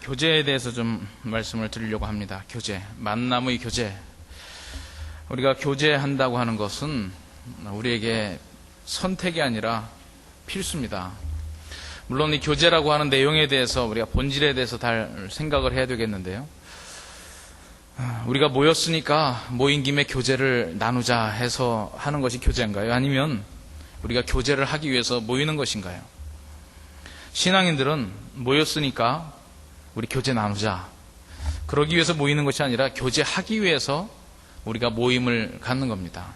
교제에 대해서 좀 말씀을 드리려고 합니다. 교제, 만남의 교제. 우리가 교제한다고 하는 것은 우리에게 선택이 아니라 필수입니다. 물론 이 교제라고 하는 내용에 대해서 우리가 본질에 대해서 잘 생각을 해야 되겠는데요. 우리가 모였으니까 모인 김에 교제를 나누자 해서 하는 것이 교제인가요? 아니면 우리가 교제를 하기 위해서 모이는 것인가요? 신앙인들은 모였으니까 우리 교제 나누자, 그러기 위해서 모이는 것이 아니라 교제하기 위해서 우리가 모임을 갖는 겁니다.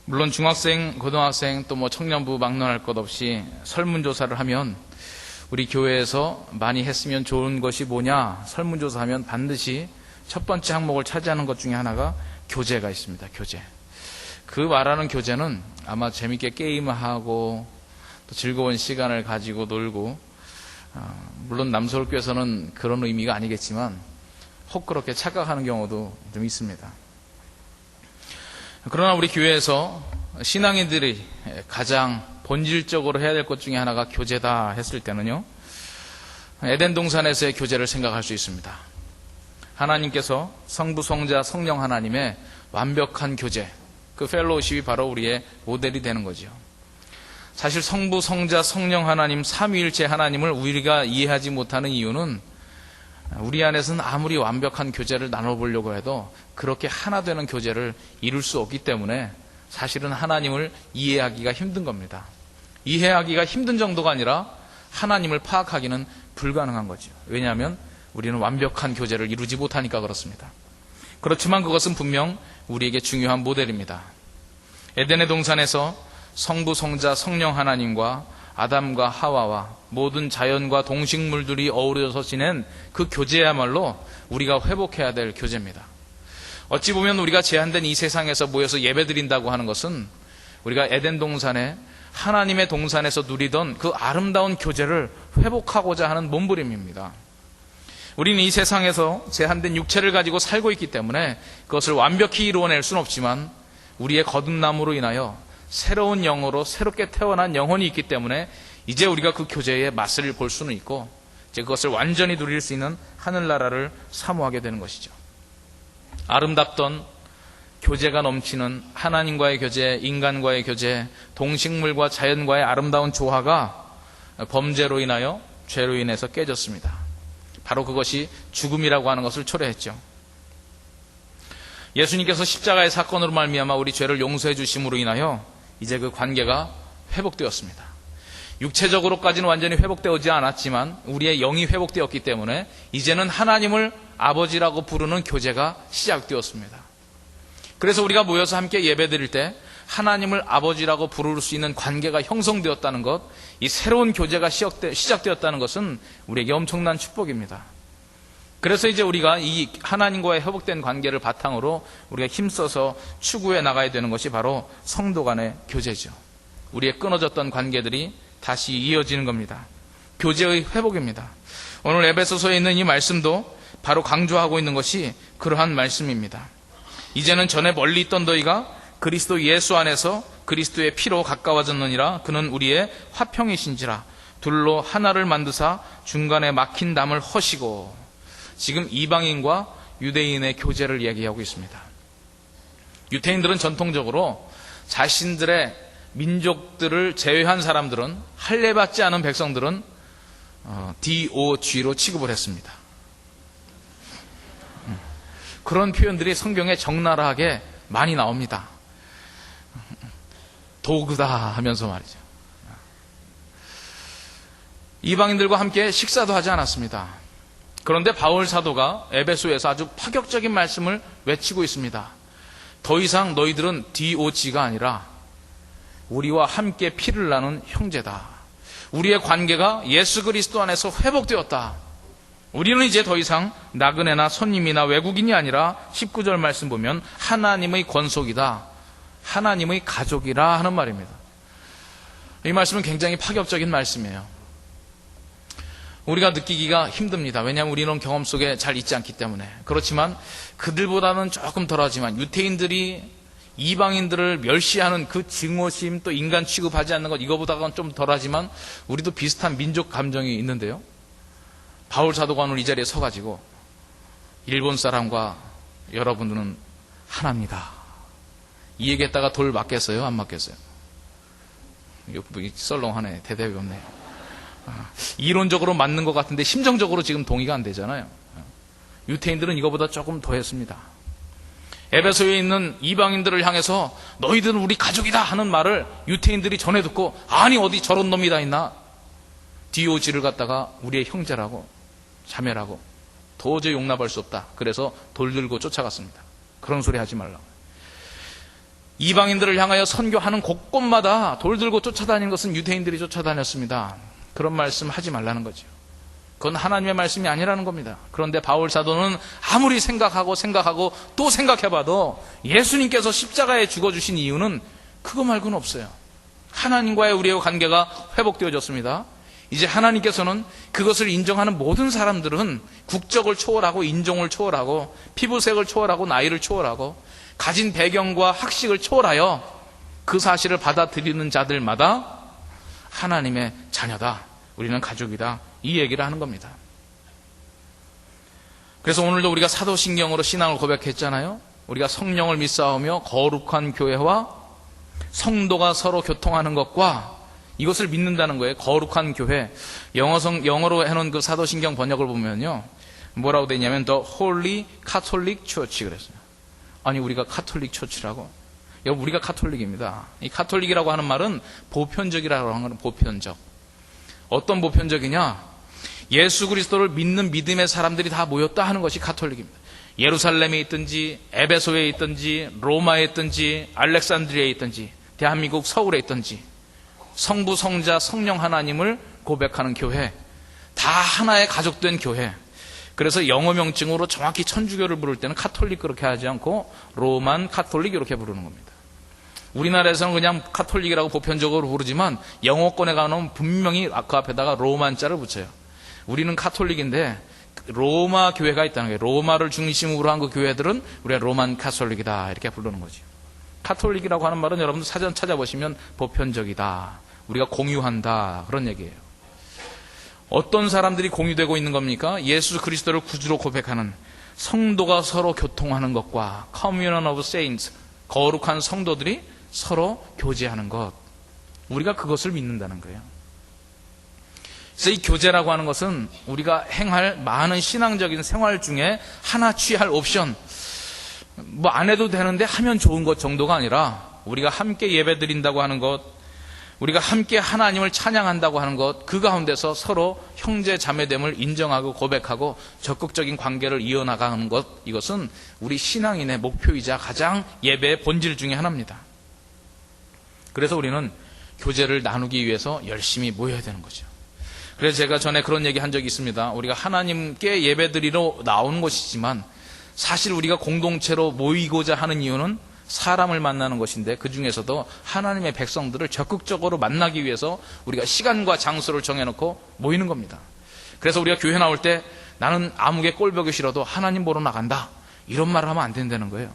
물론 중학생, 고등학생, 또 청년부 막론할 것 없이 설문조사를 하면 우리 교회에서 많이 했으면 좋은 것이 뭐냐, 설문조사하면 반드시 첫 번째 항목을 차지하는 것 중에 하나가 교제가 있습니다. 교제. 그 말하는 교제는 아마 재밌게 게임하고 또 즐거운 시간을 가지고 놀고, 물론 남서울교에서는 그런 의미가 아니겠지만 혹 그렇게 착각하는 경우도 좀 있습니다. 그러나 우리 교회에서 신앙인들이 가장 본질적으로 해야 될 것 중에 하나가 교제다 했을 때는요, 에덴 동산에서의 교제를 생각할 수 있습니다. 하나님께서 성부, 성자, 성령 하나님의 완벽한 교제, 그 펠로우십이 바로 우리의 모델이 되는 거죠. 사실 성부, 성자, 성령 하나님, 삼위일체 하나님을 우리가 이해하지 못하는 이유는 우리 안에서는 아무리 완벽한 교제를 나눠보려고 해도 그렇게 하나 되는 교제를 이룰 수 없기 때문에 사실은 하나님을 이해하기가 힘든 겁니다. 이해하기가 힘든 정도가 아니라 하나님을 파악하기는 불가능한 거죠. 왜냐하면 우리는 완벽한 교제를 이루지 못하니까 그렇습니다. 그렇지만 그것은 분명 우리에게 중요한 모델입니다. 에덴의 동산에서 성부, 성자, 성령 하나님과 아담과 하와와 모든 자연과 동식물들이 어우러져서 지낸 그 교제야말로 우리가 회복해야 될 교제입니다. 어찌 보면 우리가 제한된 이 세상에서 모여서 예배드린다고 하는 것은 우리가 에덴 동산에 하나님의 동산에서 누리던 그 아름다운 교제를 회복하고자 하는 몸부림입니다. 우리는 이 세상에서 제한된 육체를 가지고 살고 있기 때문에 그것을 완벽히 이루어낼 수는 없지만 우리의 거듭남으로 인하여 새로운 영으로 새롭게 태어난 영혼이 있기 때문에 이제 우리가 그 교제의 맛을 볼 수는 있고 이제 그것을 완전히 누릴 수 있는 하늘나라를 사모하게 되는 것이죠. 아름답던 교제가 넘치는 하나님과의 교제, 인간과의 교제, 동식물과 자연과의 아름다운 조화가 범죄로 인하여 죄로 인해서 깨졌습니다. 바로 그것이 죽음이라고 하는 것을 초래했죠. 예수님께서 십자가의 사건으로 말미암아 우리 죄를 용서해 주심으로 인하여 이제 그 관계가 회복되었습니다. 육체적으로까지는 완전히 회복되지 않았지만 우리의 영이 회복되었기 때문에 이제는 하나님을 아버지라고 부르는 교제가 시작되었습니다. 그래서 우리가 모여서 함께 예배드릴 때 하나님을 아버지라고 부를 수 있는 관계가 형성되었다는 것, 이 새로운 교제가 시작되었다는 것은 우리에게 엄청난 축복입니다. 그래서 이제 우리가 이 하나님과의 회복된 관계를 바탕으로 우리가 힘써서 추구해 나가야 되는 것이 바로 성도 간의 교제죠. 우리의 끊어졌던 관계들이 다시 이어지는 겁니다. 교제의 회복입니다. 오늘 에베소서에 있는 이 말씀도 바로 강조하고 있는 것이 그러한 말씀입니다. 이제는 전에 멀리 있던 너희가 그리스도 예수 안에서 그리스도의 피로 가까워졌느니라. 그는 우리의 화평이신지라. 둘로 하나를 만드사 중간에 막힌 담을 허시고. 지금 이방인과 유대인의 교제를 이야기하고 있습니다. 유대인들은 전통적으로 자신들의 민족들을 제외한 사람들은, 할례받지 않은 백성들은 DOG로 취급을 했습니다. 그런 표현들이 성경에 적나라하게 많이 나옵니다. 도그다 하면서 말이죠. 이방인들과 함께 식사도 하지 않았습니다. 그런데 바울 사도가 에베소에서 아주 파격적인 말씀을 외치고 있습니다. 더 이상 너희들은 DOG가 아니라 우리와 함께 피를 나눈 형제다. 우리의 관계가 예수 그리스도 안에서 회복되었다. 우리는 이제 더 이상 나그네나 손님이나 외국인이 아니라 19절 말씀 보면 하나님의 권속이다. 하나님의 가족이라 하는 말입니다. 이 말씀은 굉장히 파격적인 말씀이에요. 우리가 느끼기가 힘듭니다. 왜냐하면 우리는 경험 속에 잘 있지 않기 때문에. 그렇지만 그들보다는 조금 덜하지만 유대인들이 이방인들을 멸시하는 그 증오심, 또 인간 취급하지 않는 것, 이거보다는 좀 덜하지만 우리도 비슷한 민족 감정이 있는데요. 바울 사도가 오늘 이 자리에 서가지고 일본 사람과 여러분들은 하나입니다, 이 얘기했다가 돌 맞겠어요? 안 맞겠어요? 썰렁하네. 대답이 없네요. 이론적으로 맞는 것 같은데 심정적으로 지금 동의가 안 되잖아요. 유태인들은 이거보다 조금 더 했습니다. 에베소에 있는 이방인들을 향해서 너희들은 우리 가족이다 하는 말을 유태인들이 전해 듣고, 아니 어디 저런 놈이 다 있나, 디오지를 갖다가 우리의 형제라고 자매라고 도저히 용납할 수 없다. 그래서 돌 들고 쫓아갔습니다. 그런 소리 하지 말라고. 이방인들을 향하여 선교하는 곳곳마다 돌 들고 쫓아다니는 것은 유태인들이 쫓아다녔습니다. 그런 말씀 하지 말라는 거죠. 그건 하나님의 말씀이 아니라는 겁니다. 그런데 바울 사도는 아무리 생각하고 또 생각해봐도 예수님께서 십자가에 죽어주신 이유는 그거 말고는 없어요. 하나님과의 우리의 관계가 회복되어졌습니다. 이제 하나님께서는 그것을 인정하는 모든 사람들은 국적을 초월하고 인종을 초월하고 피부색을 초월하고 나이를 초월하고 가진 배경과 학식을 초월하여 그 사실을 받아들이는 자들마다 하나님의 자녀다, 우리는 가족이다, 이 얘기를 하는 겁니다. 그래서 오늘도 우리가 사도신경으로 신앙을 고백했잖아요. 우리가 성령을 믿사오며 거룩한 교회와 성도가 서로 교통하는 것과 이것을 믿는다는 거예요. 거룩한 교회. 영어로 해놓은 그 사도신경 번역을 보면요, 뭐라고 되냐면 The Holy Catholic Church 그랬어요. 아니 우리가 카톨릭 처치라고? 여러분, 우리가 카톨릭입니다. 이 카톨릭이라고 하는 말은 보편적이라고 하는 건 보편적. 어떤 보편적이냐? 예수 그리스도를 믿는 믿음의 사람들이 다 모였다 하는 것이 카톨릭입니다. 예루살렘에 있든지 에베소에 있든지 로마에 있든지 알렉산드리아에 있든지 대한민국 서울에 있든지 성부 성자 성령 하나님을 고백하는 교회, 다 하나의 가족된 교회. 그래서 영어 명칭으로 정확히 천주교를 부를 때는 카톨릭 그렇게 하지 않고 로만 카톨릭 이렇게 부르는 겁니다. 우리나라에서는 그냥 카톨릭이라고 보편적으로 부르지만 영어권에 가면 분명히 그 앞에다가 로만자를 붙여요. 우리는 카톨릭인데 로마 교회가 있다는 거예요. 로마를 중심으로 한 그 교회들은 우리가 로만 카톨릭이다 이렇게 부르는 거죠. 카톨릭이라고 하는 말은 여러분들 사전 찾아보시면 보편적이다, 우리가 공유한다, 그런 얘기예요. 어떤 사람들이 공유되고 있는 겁니까? 예수 그리스도를 구주로 고백하는 성도가 서로 교통하는 것과 Communion of Saints, 거룩한 성도들이 서로 교제하는 것, 우리가 그것을 믿는다는 거예요. 그래서 이 교제라고 하는 것은 우리가 행할 많은 신앙적인 생활 중에 하나 취할 옵션, 뭐 안 해도 되는데 하면 좋은 것 정도가 아니라 우리가 함께 예배 드린다고 하는 것, 우리가 함께 하나님을 찬양한다고 하는 것, 그 가운데서 서로 형제 자매됨을 인정하고 고백하고 적극적인 관계를 이어나가는 것, 이것은 우리 신앙인의 목표이자 가장 예배의 본질 중에 하나입니다. 그래서 우리는 교제를 나누기 위해서 열심히 모여야 되는 거죠. 그래서 제가 전에 그런 얘기 한 적이 있습니다. 우리가 하나님께 예배드리러 나오는 것이지만 사실 우리가 공동체로 모이고자 하는 이유는 사람을 만나는 것인데, 그 중에서도 하나님의 백성들을 적극적으로 만나기 위해서 우리가 시간과 장소를 정해놓고 모이는 겁니다. 그래서 우리가 교회 나올 때 나는 아무개 꼴 보기 싫어도 하나님 보러 나간다, 이런 말을 하면 안 된다는 거예요.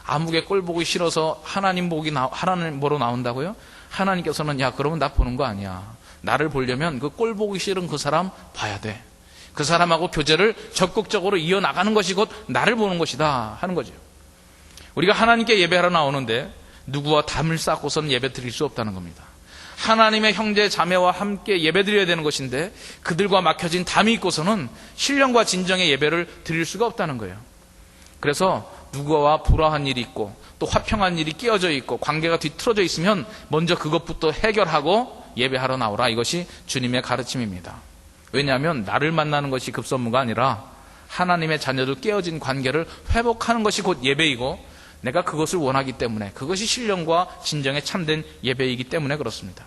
아무개 꼴 보기 싫어서 하나님 보러 나온다고요? 하나님께서는 야 그러면 나 보는 거 아니야, 나를 보려면 그 꼴 보기 싫은 그 사람 봐야 돼, 그 사람하고 교제를 적극적으로 이어나가는 것이 곧 나를 보는 것이다 하는 거죠. 우리가 하나님께 예배하러 나오는데 누구와 담을 쌓고서는 예배 드릴 수 없다는 겁니다. 하나님의 형제 자매와 함께 예배 드려야 되는 것인데 그들과 막혀진 담이 있고서는 신령과 진정의 예배를 드릴 수가 없다는 거예요. 그래서 누구와 불화한 일이 있고 또 화평한 일이 끼어져 있고 관계가 뒤틀어져 있으면 먼저 그것부터 해결하고 예배하러 나오라, 이것이 주님의 가르침입니다. 왜냐하면 나를 만나는 것이 급선무가 아니라 하나님의 자녀들 깨어진 관계를 회복하는 것이 곧 예배이고, 내가 그것을 원하기 때문에, 그것이 신령과 진정의 참된 예배이기 때문에 그렇습니다.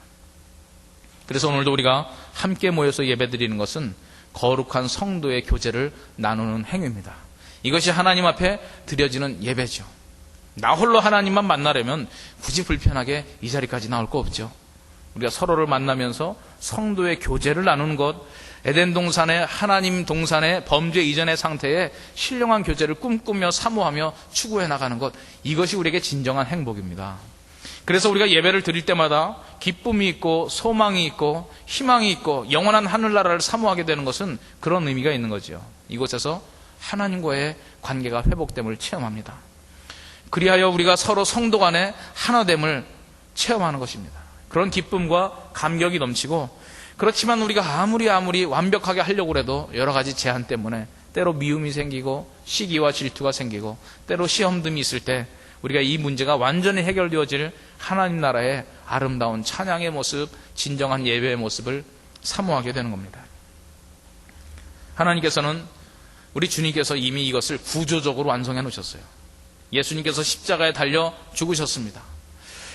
그래서 오늘도 우리가 함께 모여서 예배드리는 것은 거룩한 성도의 교제를 나누는 행위입니다. 이것이 하나님 앞에 드려지는 예배죠. 나 홀로 하나님만 만나려면 굳이 불편하게 이 자리까지 나올 거 없죠. 우리가 서로를 만나면서 성도의 교제를 나누는 것, 에덴 동산의 하나님 동산의 범죄 이전의 상태에 신령한 교제를 꿈꾸며 사모하며 추구해 나가는 것, 이것이 우리에게 진정한 행복입니다. 그래서 우리가 예배를 드릴 때마다 기쁨이 있고 소망이 있고 희망이 있고 영원한 하늘나라를 사모하게 되는 것은 그런 의미가 있는 거죠. 이곳에서 하나님과의 관계가 회복됨을 체험합니다. 그리하여 우리가 서로 성도 간의 하나됨을 체험하는 것입니다. 그런 기쁨과 감격이 넘치고, 그렇지만 우리가 아무리 완벽하게 하려고 해도 여러 가지 제한 때문에 때로 미움이 생기고 시기와 질투가 생기고 때로 시험듦이 있을 때 우리가 이 문제가 완전히 해결되어질 하나님 나라의 아름다운 찬양의 모습, 진정한 예배의 모습을 사모하게 되는 겁니다. 하나님께서는, 우리 주님께서 이미 이것을 구조적으로 완성해 놓으셨어요. 예수님께서 십자가에 달려 죽으셨습니다.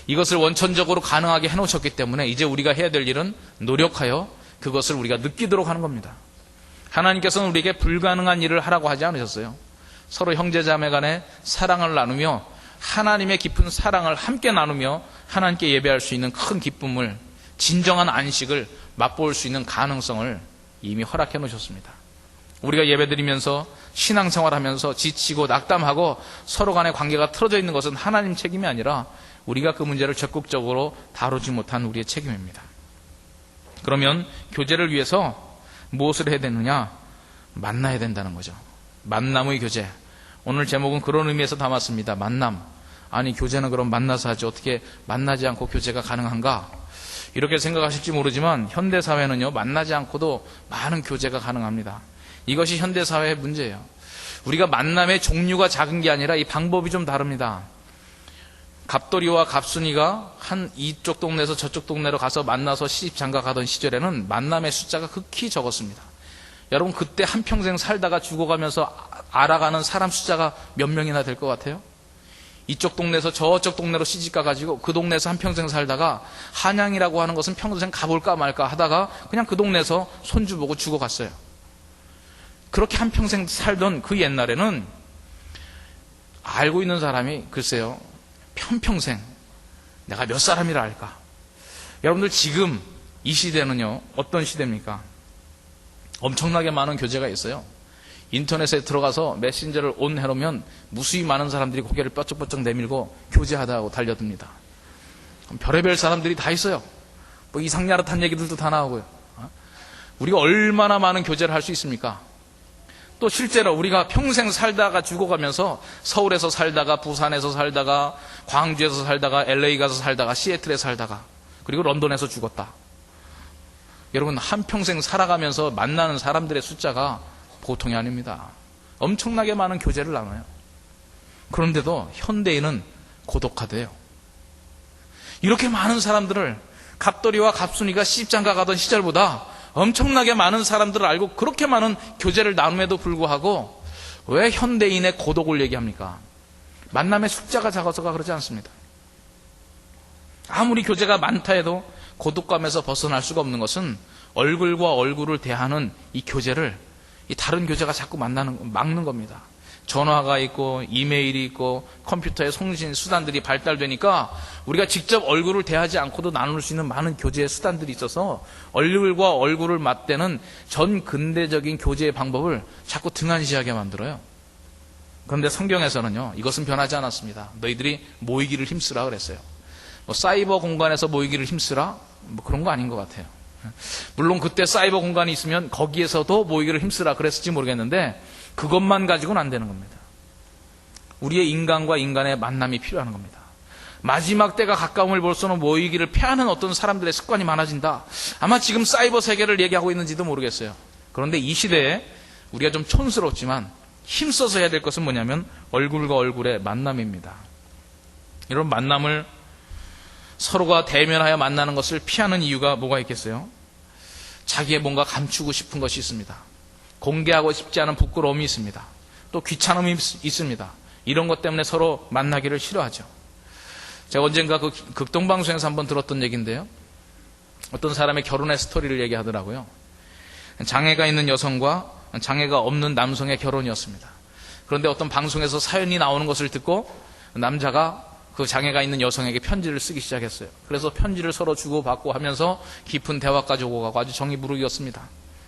이것을 원천적으로 가능하게 해놓으셨기 때문에 이제 우리가 해야 될 일은 노력하여 그것을 우리가 느끼도록 하는 겁니다. 하나님께서는 우리에게 불가능한 일을 하라고 하지 않으셨어요. 서로 형제자매 간에 사랑을 나누며 하나님의 깊은 사랑을 함께 나누며 하나님께 예배할 수 있는 큰 기쁨을, 진정한 안식을 맛볼 수 있는 가능성을 이미 허락해 놓으셨습니다. 우리가 예배드리면서 신앙생활하면서 지치고 낙담하고 서로 간의 관계가 틀어져 있는 것은 하나님 책임이 아니라 우리가 그 문제를 적극적으로 다루지 못한 우리의 책임입니다. 그러면 교제를 위해서 무엇을 해야 되느냐? 만나야 된다는 거죠. 만남의 교제. 오늘 제목은 그런 의미에서 담았습니다. 만남. 아니, 교제는 그럼 만나서 하지 어떻게 만나지 않고 교제가 가능한가? 이렇게 생각하실지 모르지만 현대사회는요, 만나지 않고도 많은 교제가 가능합니다. 이것이 현대사회의 문제예요. 우리가 만남의 종류가 작은 게 아니라 이 방법이 좀 다릅니다. 갑돌이와 갑순이가 한 이쪽 동네에서 저쪽 동네로 가서 만나서 시집 장가 가던 시절에는 만남의 숫자가 극히 적었습니다. 여러분, 그때 한평생 살다가 죽어가면서 알아가는 사람 숫자가 몇 명이나 될 것 같아요? 이쪽 동네에서 저쪽 동네로 시집 가가지고 그 동네에서 한평생 살다가 한양이라고 하는 것은 평생 가볼까 말까 하다가 그냥 그 동네에서 손주 보고 죽어갔어요. 그렇게 한평생 살던 그 옛날에는 알고 있는 사람이 글쎄요, 편평생 내가 몇 사람이라 알까? 여러분들 지금 이 시대는요, 어떤 시대입니까? 엄청나게 많은 교제가 있어요. 인터넷에 들어가서 메신저를 온 해놓으면 무수히 많은 사람들이 고개를 뼈쩍뼈쩍 내밀고 교제하다고 달려듭니다. 별의별 사람들이 다 있어요. 뭐 이상야릇한 얘기들도 다 나오고요. 우리가 얼마나 많은 교제를 할 수 있습니까? 또 실제로 우리가 평생 살다가 죽어가면서 서울에서 살다가 부산에서 살다가 광주에서 살다가 LA 가서 살다가 시애틀에 살다가 그리고 런던에서 죽었다. 여러분, 한평생 살아가면서 만나는 사람들의 숫자가 보통이 아닙니다. 엄청나게 많은 교제를 나눠요. 그런데도 현대인은 고독하대요. 이렇게 많은 사람들을, 갑돌이와 갑순이가 시집장가 가던 시절보다 엄청나게 많은 사람들을 알고 그렇게 많은 교제를 나눔에도 불구하고 왜 현대인의 고독을 얘기합니까? 만남의 숫자가 작아서가 그러지 않습니다. 아무리 교제가 많다 해도 고독감에서 벗어날 수가 없는 것은 얼굴과 얼굴을 대하는 이 교제를, 이 다른 교제가 자꾸 막는 겁니다. 전화가 있고 이메일이 있고 컴퓨터의 송신 수단들이 발달되니까 우리가 직접 얼굴을 대하지 않고도 나눌 수 있는 많은 교제의 수단들이 있어서 얼굴과 얼굴을 맞대는 전 근대적인 교제의 방법을 자꾸 등한시하게 만들어요. 그런데 성경에서는요, 이것은 변하지 않았습니다. 너희들이 모이기를 힘쓰라 그랬어요. 뭐 사이버 공간에서 모이기를 힘쓰라? 뭐 그런 거 아닌 것 같아요. 물론 그때 사이버 공간이 있으면 거기에서도 모이기를 힘쓰라 그랬을지 모르겠는데 그것만 가지고는 안 되는 겁니다. 우리의 인간과 인간의 만남이 필요한 겁니다. 마지막 때가 가까움을 볼수록 모이기를 피하는 어떤 사람들의 습관이 많아진다. 아마 지금 사이버 세계를 얘기하고 있는지도 모르겠어요. 그런데 이 시대에 우리가 좀 촌스럽지만 힘써서 해야 될 것은 뭐냐면 얼굴과 얼굴의 만남입니다. 이런 만남을 서로가 대면하여 만나는 것을 피하는 이유가 뭐가 있겠어요? 자기의 뭔가 감추고 싶은 것이 있습니다. 공개하고 싶지 않은 부끄러움이 있습니다. 또 귀찮음이 있습니다. 이런 것 때문에 서로 만나기를 싫어하죠. 제가 언젠가 그 극동방송에서 한번 들었던 얘기인데요. 어떤 사람의 결혼의 스토리를 얘기하더라고요. 장애가 있는 여성과 장애가 없는 남성의 결혼이었습니다. 그런데 어떤 방송에서 사연이 나오는 것을 듣고 남자가 그 장애가 있는 여성에게 편지를 쓰기 시작했어요. 그래서 편지를 서로 주고받고 하면서 깊은 대화까지 오고 가고 아주 정이 무르익었습니다.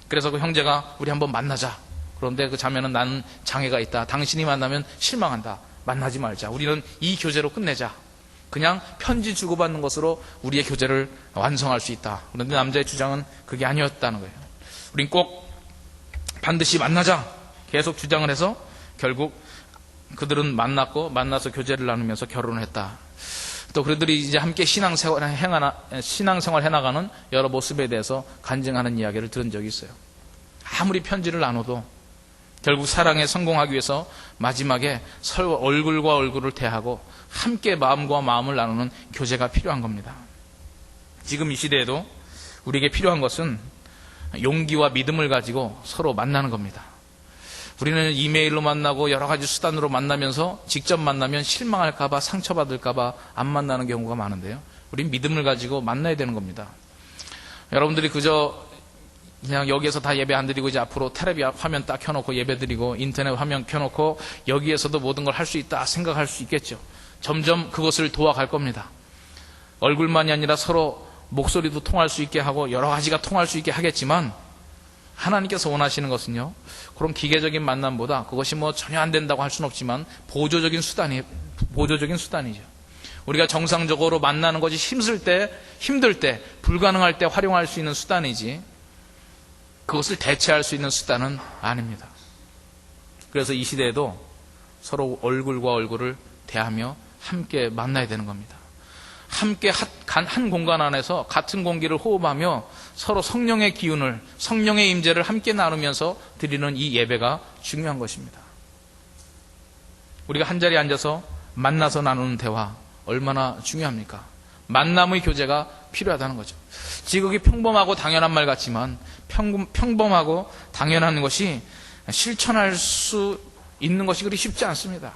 그래서 그 형제가 우리 한번 만나자. 그런데 그 자매는 나는 장애가 있다. 당신이 만나면 실망한다. 만나지 말자. 우리는 이 교제로 끝내자. 그냥 편지 주고받는 것으로 우리의 교제를 완성할 수 있다. 그런데 남자의 주장은 그게 아니었다는 거예요. 우린 꼭 반드시 만나자 계속 주장을 해서 결국 그들은 만나서 교제를 나누면서 결혼을 했다. 또 그들이 이제 함께 신앙생활 해나가는 여러 모습에 대해서 간증하는 이야기를 들은 적이 있어요. 아무리 편지를 나눠도 결국 사랑에 성공하기 위해서 마지막에 서로 얼굴과 얼굴을 대하고 함께 마음과 마음을 나누는 교제가 필요한 겁니다. 지금 이 시대에도 우리에게 필요한 것은 용기와 믿음을 가지고 서로 만나는 겁니다. 우리는 이메일로 만나고 여러 가지 수단으로 만나면서 직접 만나면 실망할까봐 상처받을까봐 안 만나는 경우가 많은데요. 우린 믿음을 가지고 만나야 되는 겁니다. 여러분들이 그냥 여기에서 다 예배 안 드리고 이제 앞으로 텔레비 화면 딱 켜놓고 예배 드리고 인터넷 화면 켜놓고 여기에서도 모든 걸 할 수 있다 생각할 수 있겠죠. 점점 그것을 도와갈 겁니다. 얼굴만이 아니라 서로 목소리도 통할 수 있게 하고 여러 가지가 통할 수 있게 하겠지만 하나님께서 원하시는 것은요, 그런 기계적인 만남보다 그것이 전혀 안 된다고 할 수는 없지만 보조적인 수단이죠. 우리가 정상적으로 만나는 것이 힘들 때, 불가능할 때 활용할 수 있는 수단이지 그것을 대체할 수 있는 수단은 아닙니다. 그래서 이 시대에도 서로 얼굴과 얼굴을 대하며 함께 만나야 되는 겁니다. 함께 한 공간 안에서 같은 공기를 호흡하며 서로 성령의 기운을, 성령의 임재를 함께 나누면서 드리는 이 예배가 중요한 것입니다. 우리가 한자리에 앉아서 만나서 나누는 대화 얼마나 중요합니까? 만남의 교제가 필요하다는 거죠. 지극히 평범하고 당연한 말 같지만 평범하고 당연한 것이 실천할 수 있는 것이 그리 쉽지 않습니다.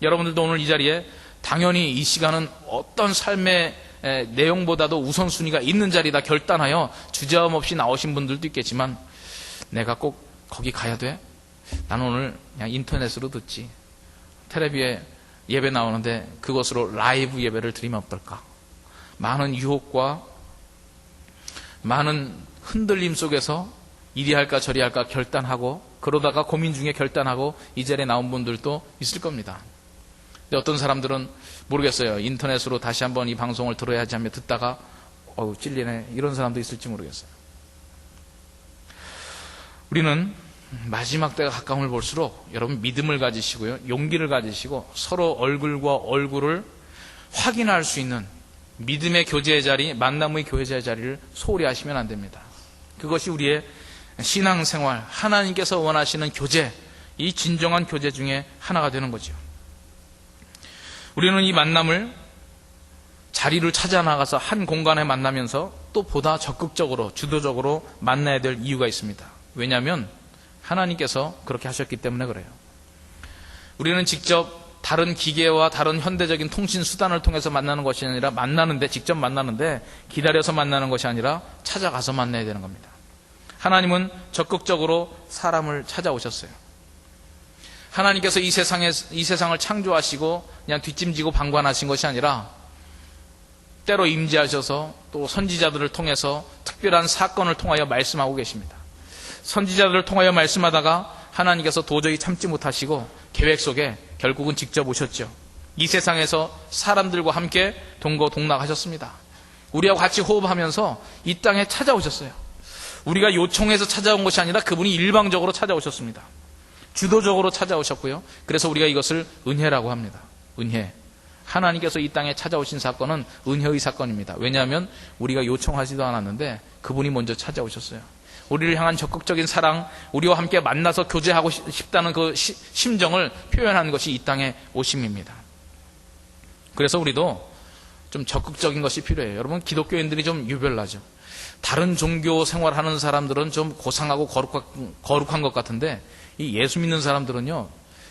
여러분들도 오늘 이 자리에 당연히 이 시간은 어떤 삶의 내용보다도 우선순위가 있는 자리다 결단하여 주저함 없이 나오신 분들도 있겠지만 내가 꼭 거기 가야 돼? 나는 오늘 그냥 인터넷으로 듣지. 텔레비에 예배 나오는데 그것으로 라이브 예배를 드리면 어떨까? 많은 유혹과 많은 흔들림 속에서 이리 할까 저리 할까 결단하고 그러다가 고민 중에 결단하고 이 자리에 나온 분들도 있을 겁니다. 근데 어떤 사람들은 모르겠어요. 인터넷으로 다시 한번 이 방송을 들어야지 하며 듣다가 찔리네. 이런 사람도 있을지 모르겠어요. 우리는 마지막 때가 가까움을 볼수록 여러분 믿음을 가지시고요. 용기를 가지시고 서로 얼굴과 얼굴을 확인할 수 있는 믿음의 교제의 자리, 만남의 교제의 자리를 소홀히 하시면 안 됩니다. 그것이 우리의 신앙생활, 하나님께서 원하시는 교제, 이 진정한 교제 중에 하나가 되는 거죠. 우리는 이 만남을 자리를 찾아 나가서 한 공간에 만나면서 또 보다 적극적으로 주도적으로 만나야 될 이유가 있습니다. 왜냐하면 하나님께서 그렇게 하셨기 때문에 그래요. 우리는 직접 다른 기계와 다른 현대적인 통신 수단을 통해서 만나는 것이 아니라 직접 만나는데 기다려서 만나는 것이 아니라 찾아가서 만나야 되는 겁니다. 하나님은 적극적으로 사람을 찾아오셨어요. 하나님께서 이 세상을 창조하시고 그냥 뒷짐지고 방관하신 것이 아니라 때로 임재하셔서 또 선지자들을 통해서 특별한 사건을 통하여 말씀하고 계십니다. 선지자들을 통하여 말씀하다가 하나님께서 도저히 참지 못하시고 계획 속에 결국은 직접 오셨죠. 이 세상에서 사람들과 함께 동거동락하셨습니다. 우리하고 같이 호흡하면서 이 땅에 찾아오셨어요. 우리가 요청해서 찾아온 것이 아니라 그분이 일방적으로 찾아오셨습니다. 주도적으로 찾아오셨고요. 그래서 우리가 이것을 은혜라고 합니다. 은혜. 하나님께서 이 땅에 찾아오신 사건은 은혜의 사건입니다. 왜냐하면 우리가 요청하지도 않았는데 그분이 먼저 찾아오셨어요. 우리를 향한 적극적인 사랑, 우리와 함께 만나서 교제하고 싶다는 그 심정을 표현하는 것이 이 땅의 오심입니다. 그래서 우리도 좀 적극적인 것이 필요해요. 여러분, 기독교인들이 좀 유별나죠. 다른 종교 생활하는 사람들은 좀 고상하고 거룩한 것 같은데 이 예수 믿는 사람들은요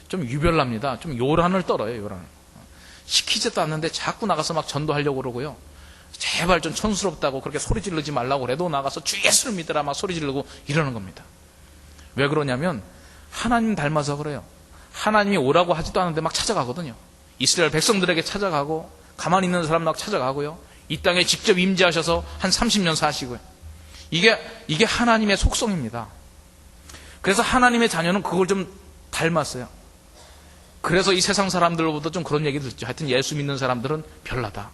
좀 유별납니다. 좀 요란을 떨어요. 요란을. 시키지도 않는데 자꾸 나가서 막 전도하려고 그러고요. 제발 좀 촌스럽다고 그렇게 소리 지르지 말라고 그래도 나가서 주 예수를 믿으라 막 소리 지르고 이러는 겁니다. 왜 그러냐면 하나님 닮아서 그래요. 하나님이 오라고 하지도 않는데 막 찾아가거든요. 이스라엘 백성들에게 찾아가고 가만히 있는 사람 막 찾아가고요. 이 땅에 직접 임재하셔서 한 30년 사시고요. 이게 하나님의 속성입니다. 그래서 하나님의 자녀는 그걸 좀 닮았어요. 그래서 이 세상 사람들로부터 좀 그런 얘기 듣죠. 하여튼 예수 믿는 사람들은 별나다.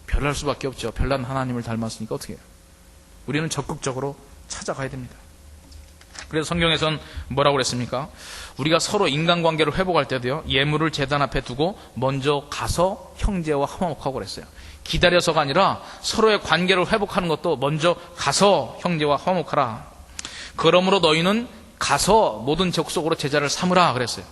별날 수밖에 없죠. 별난 하나님을 닮았으니까 어떻게 해요? 우리는 적극적으로 찾아가야 됩니다. 그래서 성경에서는 뭐라고 그랬습니까? 우리가 서로 인간관계를 회복할 때도요, 예물을 제단 앞에 두고 먼저 가서 형제와 화목하고 그랬어요. 기다려서가 아니라 서로의 관계를 회복하는 것도 먼저 가서 형제와 화목하라. 그러므로 너희는 가서 모든 족속으로 제자를 삼으라 그랬어요.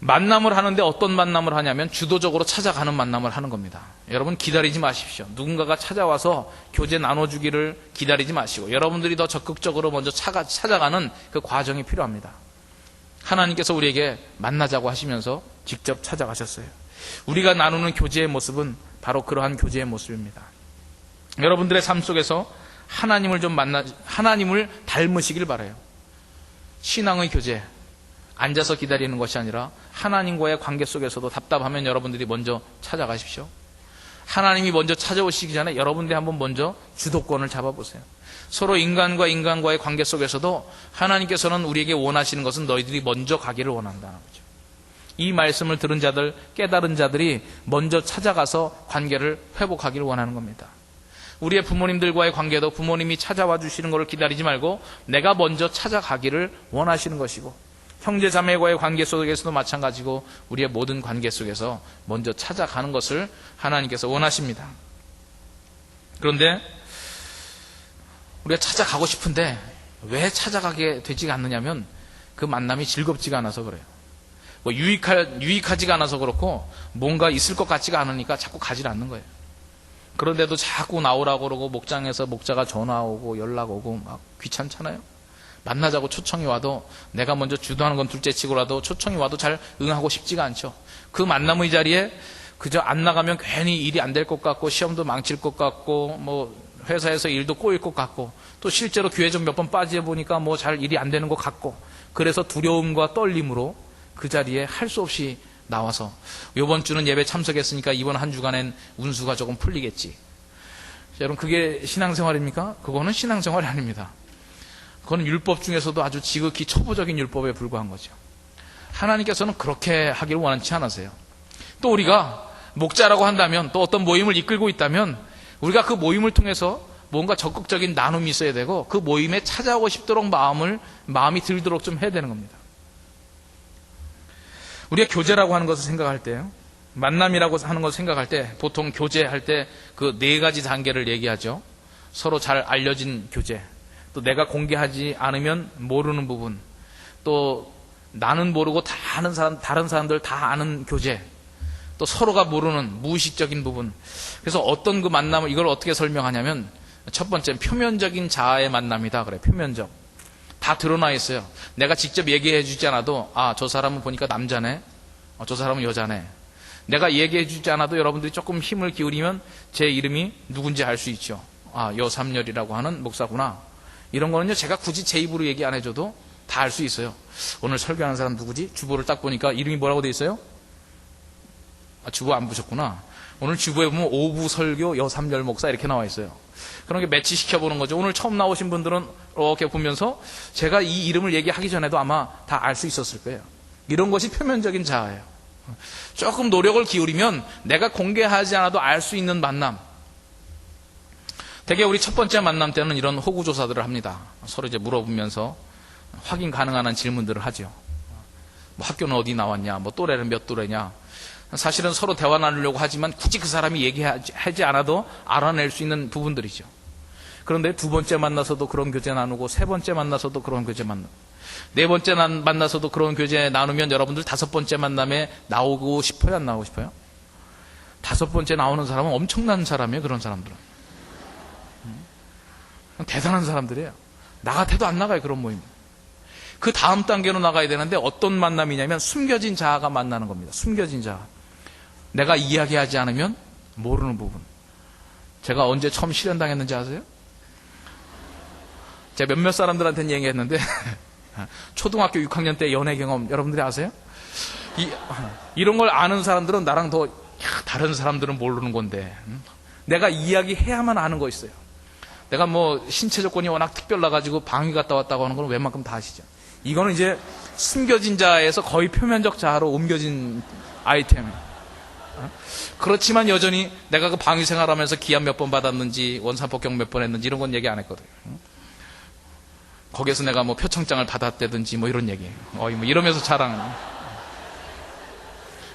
만남을 하는데 어떤 만남을 하냐면 주도적으로 찾아가는 만남을 하는 겁니다. 여러분 기다리지 마십시오. 누군가가 찾아와서 교제 나눠주기를 기다리지 마시고 여러분들이 더 적극적으로 먼저 찾아가는 그 과정이 필요합니다. 하나님께서 우리에게 만나자고 하시면서 직접 찾아가셨어요. 우리가 나누는 교제의 모습은 바로 그러한 교제의 모습입니다. 여러분들의 삶 속에서 하나님을 하나님을 닮으시길 바라요. 신앙의 교제, 앉아서 기다리는 것이 아니라 하나님과의 관계 속에서도 답답하면 여러분들이 먼저 찾아가십시오. 하나님이 먼저 찾아오시기 전에 여러분들이 한번 먼저 주도권을 잡아보세요. 서로 인간과 인간과의 관계 속에서도 하나님께서는 우리에게 원하시는 것은 너희들이 먼저 가기를 원한다는 거죠. 이 말씀을 들은 자들, 깨달은 자들이 먼저 찾아가서 관계를 회복하기를 원하는 겁니다. 우리의 부모님들과의 관계도 부모님이 찾아와 주시는 것을 기다리지 말고 내가 먼저 찾아가기를 원하시는 것이고, 형제 자매와의 관계 속에서도 마찬가지고 우리의 모든 관계 속에서 먼저 찾아가는 것을 하나님께서 원하십니다. 그런데 우리가 찾아가고 싶은데 왜 찾아가게 되지 않느냐면 그 만남이 즐겁지가 않아서 그래요. 뭐 유익하지가 않아서 그렇고 뭔가 있을 것 같지가 않으니까 자꾸 가지 않는 거예요. 그런데도 자꾸 나오라고 그러고 목장에서 목자가 전화 오고 연락 오고 막 귀찮잖아요. 만나자고 초청이 와도 내가 먼저 주도하는 건 둘째치고라도 초청이 와도 잘 응하고 싶지가 않죠. 그 만남의 자리에 그저 안 나가면 괜히 일이 안 될 것 같고 시험도 망칠 것 같고 뭐 회사에서 일도 꼬일 것 같고 또 실제로 교회 좀 몇 번 빠져보니까 뭐 잘 일이 안 되는 것 같고 그래서 두려움과 떨림으로 그 자리에 할 수 없이 나와서 이번 주는 예배 참석했으니까 이번 한 주간엔 운수가 조금 풀리겠지. 여러분 그게 신앙생활입니까? 그거는 신앙생활이 아닙니다. 그건 율법 중에서도 아주 지극히 초보적인 율법에 불과한 거죠. 하나님께서는 그렇게 하기를 원하지 않으세요. 또 우리가 목자라고 한다면 또 어떤 모임을 이끌고 있다면 우리가 그 모임을 통해서 뭔가 적극적인 나눔이 있어야 되고 그 모임에 찾아오고 싶도록 마음이 들도록 좀 해야 되는 겁니다. 우리가 교제라고 하는 것을 생각할 때요, 만남이라고 하는 것을 생각할 때 보통 교제할 때 그 네 가지 단계를 얘기하죠. 서로 잘 알려진 교제, 또 내가 공개하지 않으면 모르는 부분, 또 나는 모르고 다 아는 사람, 다른 사람들 다 아는 교제, 또 서로가 모르는 무의식적인 부분. 그래서 어떤 그 만남을 이걸 어떻게 설명하냐면 첫 번째는 표면적인 자아의 만남이다 그래. 표면적. 다 드러나 있어요. 내가 직접 얘기해 주지 않아도 아, 저 사람은 보니까 남자네, 저 사람은 여자네. 내가 얘기해 주지 않아도 여러분들이 조금 힘을 기울이면 제 이름이 누군지 알 수 있죠. 아, 여삼열이라고 하는 목사구나. 이런 거는요, 제가 굳이 제 입으로 얘기 안 해줘도 다 알 수 있어요. 오늘 설교하는 사람 누구지? 주보를 딱 보니까 이름이 뭐라고 돼 있어요? 아, 주보 안 보셨구나. 오늘 주보에 보면 오부 설교 여삼열 목사 이렇게 나와 있어요. 그런 게 매치시켜 보는 거죠. 오늘 처음 나오신 분들은 이렇게 보면서 제가 이 이름을 얘기하기 전에도 아마 다 알 수 있었을 거예요. 이런 것이 표면적인 자아예요. 조금 노력을 기울이면 내가 공개하지 않아도 알 수 있는 만남. 대개 우리 첫 번째 만남 때는 이런 호구조사들을 합니다. 서로 이제 물어보면서 확인 가능한 질문들을 하죠. 뭐 학교는 어디 나왔냐, 뭐 또래는 몇 또래냐. 사실은 서로 대화 나누려고 하지만 굳이 그 사람이 얘기하지 않아도 알아낼 수 있는 부분들이죠. 그런데 두 번째 만나서도 그런 교제 나누고, 세 번째 만나서도 그런 교제 나누고, 네 번째 만나서도 그런 교제 나누면 여러분들 다섯 번째 만남에 나오고 싶어요, 안 나오고 싶어요? 다섯 번째 나오는 사람은 엄청난 사람이에요. 그런 사람들은 대단한 사람들이에요. 나 같아도 안 나가요, 그런 모임. 그 다음 단계로 나가야 되는데 어떤 만남이냐면 숨겨진 자아가 만나는 겁니다. 숨겨진 자아. 내가 이야기하지 않으면 모르는 부분. 제가 언제 처음 실현당했는지 아세요? 제가 몇몇 사람들한테는 얘기했는데 초등학교 6학년 때 연애 경험 여러분들이 아세요? 이런 걸 아는 사람들은 나랑 더 다른 사람들은 모르는 건데 내가 이야기해야만 아는 거 있어요. 내가 뭐 신체 조건이 워낙 특별나가지고 방위 갔다 왔다고 하는 건 웬만큼 다 아시죠. 이거는 이제 숨겨진 자에서 거의 표면적 자아로 옮겨진 아이템이에요. 그렇지만 여전히 내가 그 방위 생활하면서 기합 몇 번 받았는지, 원산폭격 몇 번 했는지 이런 건 얘기 안 했거든요. 거기에서 내가 뭐 표창장을 받았다든지 뭐 이런 얘기예요. 뭐 이러면서 자랑하는.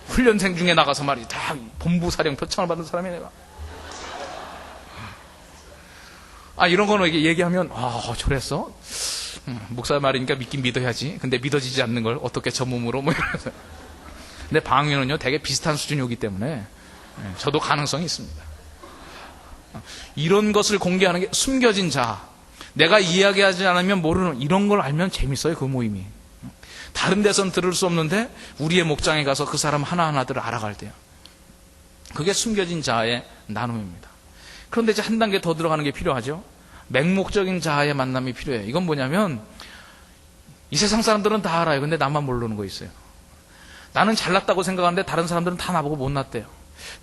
훈련생 중에 나가서 말이지, 다 본부 사령 표창을 받은 사람이 내가. 이런 거는 얘기하면, 저랬어? 목사 말이니까 믿긴 믿어야지. 근데 믿어지지 않는 걸 어떻게 저 몸으로 뭐 이러면서. 근데 방위는요, 되게 비슷한 수준이기 때문에 저도 가능성이 있습니다. 이런 것을 공개하는 게 숨겨진 자. 내가 이야기하지 않으면 모르는, 이런 걸 알면 재밌어요, 그 모임이. 다른 데선 들을 수 없는데 우리의 목장에 가서 그 사람 하나하나들을 알아갈 때요. 그게 숨겨진 자아의 나눔입니다. 그런데 이제 한 단계 더 들어가는 게 필요하죠. 맹목적인 자아의 만남이 필요해요. 이건 뭐냐면, 이 세상 사람들은 다 알아요. 근데 나만 모르는 거 있어요. 나는 잘났다고 생각하는데 다른 사람들은 다 나보고 못났대요.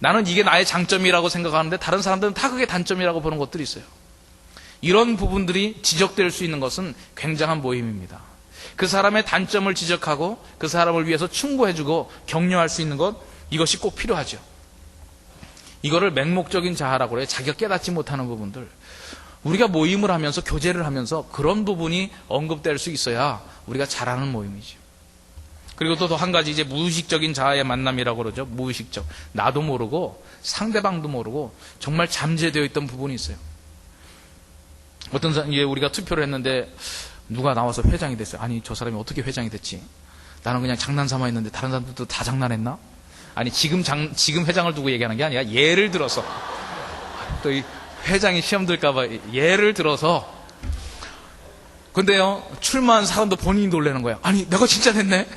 나는 이게 나의 장점이라고 생각하는데 다른 사람들은 다 그게 단점이라고 보는 것들이 있어요. 이런 부분들이 지적될 수 있는 것은 굉장한 모임입니다. 그 사람의 단점을 지적하고 그 사람을 위해서 충고해주고 격려할 수 있는 것, 이것이 꼭 필요하죠. 이거를 맹목적인 자아라고 해요. 자기가 깨닫지 못하는 부분들. 우리가 모임을 하면서, 교제를 하면서 그런 부분이 언급될 수 있어야 우리가 잘하는 모임이죠. 그리고 또 한 가지, 이제 무의식적인 자아의 만남이라고 그러죠. 무의식적. 나도 모르고 상대방도 모르고 정말 잠재되어 있던 부분이 있어요. 어떤 사람, 우리가 투표를 했는데 누가 나와서 회장이 됐어요. 아니, 저 사람이 어떻게 회장이 됐지? 나는 그냥 장난삼아 했는데 다른 사람들도 다 장난했나? 아니, 지금 회장을 두고 얘기하는 게 아니라 예를 들어서, 또 이 회장이 시험 들까봐 예를 들어서. 근데요, 출마한 사람도 본인이 놀라는 거야. 아니, 내가 진짜 됐네?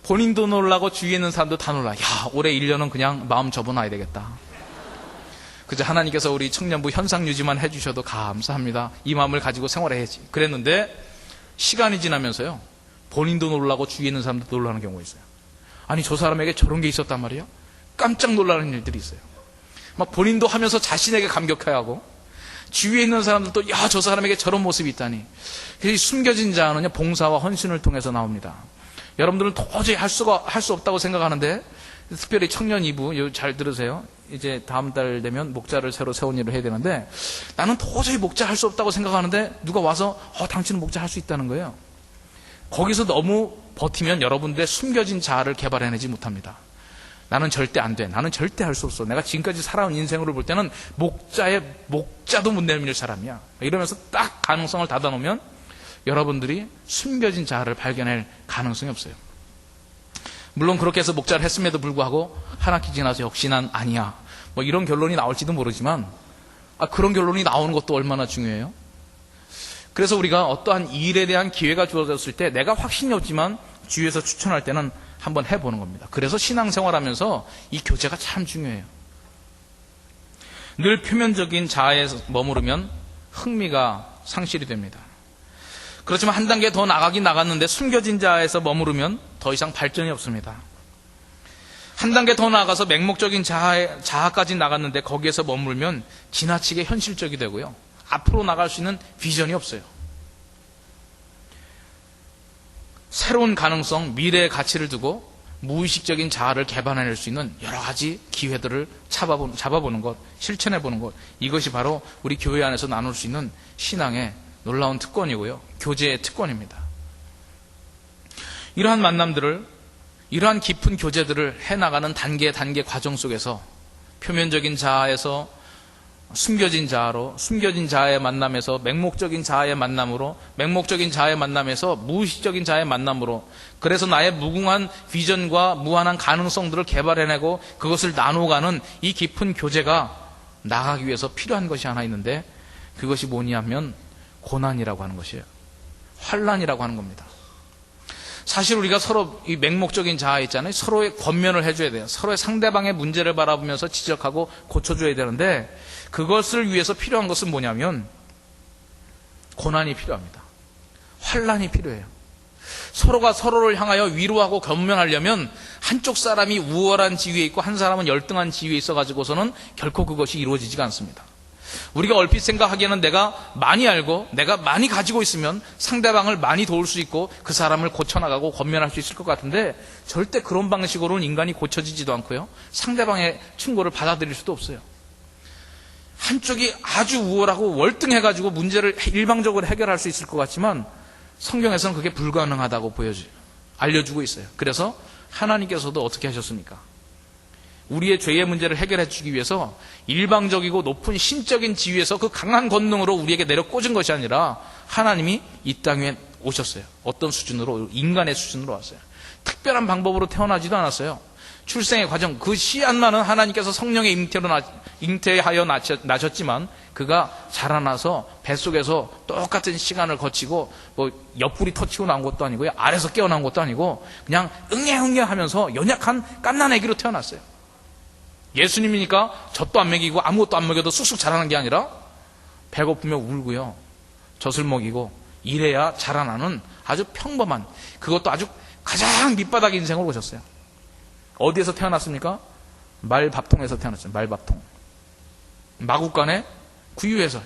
본인도 놀라고 주위에 있는 사람도 다 놀라. 야, 올해 1년은 그냥 마음 접어놔야 되겠다. 그저 하나님께서 우리 청년부 현상 유지만 해주셔도 감사합니다. 이 마음을 가지고 생활해야지. 그랬는데 시간이 지나면서요, 본인도 놀라고 주위에 있는 사람도 놀라는 경우가 있어요. 아니, 저 사람에게 저런 게 있었단 말이에요? 깜짝 놀라는 일들이 있어요. 막 본인도 하면서 자신에게 감격해하고 주위에 있는 사람들도, 야, 저 사람에게 저런 모습이 있다니. 그래서 숨겨진 자아는요, 봉사와 헌신을 통해서 나옵니다. 여러분들은 도저히 할 수 없다고 생각하는데, 특별히 청년 2부 잘 들으세요. 이제 다음 달 되면 목자를 새로 세운 일을 해야 되는데, 나는 도저히 목자 할 수 없다고 생각하는데 누가 와서 당신은 목자 할 수 있다는 거예요. 거기서 너무 버티면 여러분들의 숨겨진 자아를 개발해내지 못합니다. 나는 절대 안 돼. 나는 절대 할 수 없어. 내가 지금까지 살아온 인생으로 볼 때는 목자도 못 내밀 사람이야. 이러면서 딱 가능성을 닫아놓으면 여러분들이 숨겨진 자아를 발견할 가능성이 없어요. 물론 그렇게 해서 목자를 했음에도 불구하고 한 학기 지나서 역시 난 아니야, 뭐 이런 결론이 나올지도 모르지만, 그런 결론이 나오는 것도 얼마나 중요해요. 그래서 우리가 어떠한 일에 대한 기회가 주어졌을 때 내가 확신이 없지만 주위에서 추천할 때는 한번 해보는 겁니다. 그래서 신앙생활하면서 이 교제가 참 중요해요. 늘 표면적인 자아에 머무르면 흥미가 상실이 됩니다. 그렇지만 한 단계 더 나가긴 나갔는데 숨겨진 자아에서 머무르면 더 이상 발전이 없습니다. 한 단계 더 나아가서 맹목적인 자아까지 나갔는데 거기에서 머물면 지나치게 현실적이 되고요, 앞으로 나갈 수 있는 비전이 없어요. 새로운 가능성, 미래의 가치를 두고 무의식적인 자아를 개발해낼 수 있는 여러 가지 기회들을 잡아보는 것, 실천해보는 것, 이것이 바로 우리 교회 안에서 나눌 수 있는 신앙의 놀라운 특권이고요, 교제의 특권입니다. 이러한 만남들을, 이러한 깊은 교제들을 해나가는 단계 과정 속에서 표면적인 자아에서 숨겨진 자아로, 숨겨진 자아의 만남에서 맹목적인 자아의 만남으로, 맹목적인 자아의 만남에서 무의식적인 자아의 만남으로, 그래서 나의 무궁한 비전과 무한한 가능성들을 개발해내고 그것을 나눠가는 이 깊은 교제가 나가기 위해서 필요한 것이 하나 있는데, 그것이 뭐냐면 고난이라고 하는 것이에요. 환난이라고 하는 겁니다. 사실 우리가 서로 이 맹목적인 자아 있잖아요. 서로의 권면을 해줘야 돼요. 서로의 상대방의 문제를 바라보면서 지적하고 고쳐줘야 되는데, 그것을 위해서 필요한 것은 뭐냐면 고난이 필요합니다. 환난이 필요해요. 서로가 서로를 향하여 위로하고 권면하려면 한쪽 사람이 우월한 지위에 있고 한 사람은 열등한 지위에 있어가지고서는 결코 그것이 이루어지지가 않습니다. 우리가 얼핏 생각하기에는 내가 많이 알고 내가 많이 가지고 있으면 상대방을 많이 도울 수 있고 그 사람을 고쳐나가고 권면할 수 있을 것 같은데 절대 그런 방식으로는 인간이 고쳐지지도 않고요. 상대방의 충고를 받아들일 수도 없어요. 한쪽이 아주 우월하고 월등해가지고 문제를 일방적으로 해결할 수 있을 것 같지만 성경에서는 그게 불가능하다고 알려주고 있어요. 그래서 하나님께서도 어떻게 하셨습니까? 우리의 죄의 문제를 해결해 주기 위해서 일방적이고 높은 신적인 지위에서 그 강한 권능으로 우리에게 내려 꽂은 것이 아니라 하나님이 이 땅에 오셨어요. 어떤 수준으로? 인간의 수준으로 왔어요. 특별한 방법으로 태어나지도 않았어요. 출생의 과정, 그 씨앗만은 하나님께서 성령의 잉태하여 나셨지만 그가 자라나서 뱃속에서 똑같은 시간을 거치고 뭐 옆구리 터치고 나온 것도 아니고요. 알에서 깨어난 것도 아니고 그냥 응애응애 하면서 연약한 갓난 아기로 태어났어요. 예수님이니까 젖도 안 먹이고 아무것도 안 먹여도 쑥쑥 자라는 게 아니라 배고프면 울고요. 젖을 먹이고 이래야 자라나는 아주 평범한, 그것도 아주 가장 밑바닥 인생으로 오셨어요. 어디에서 태어났습니까? 말밥통에서 태어났어요. 말밥통. 마구간에 구유해서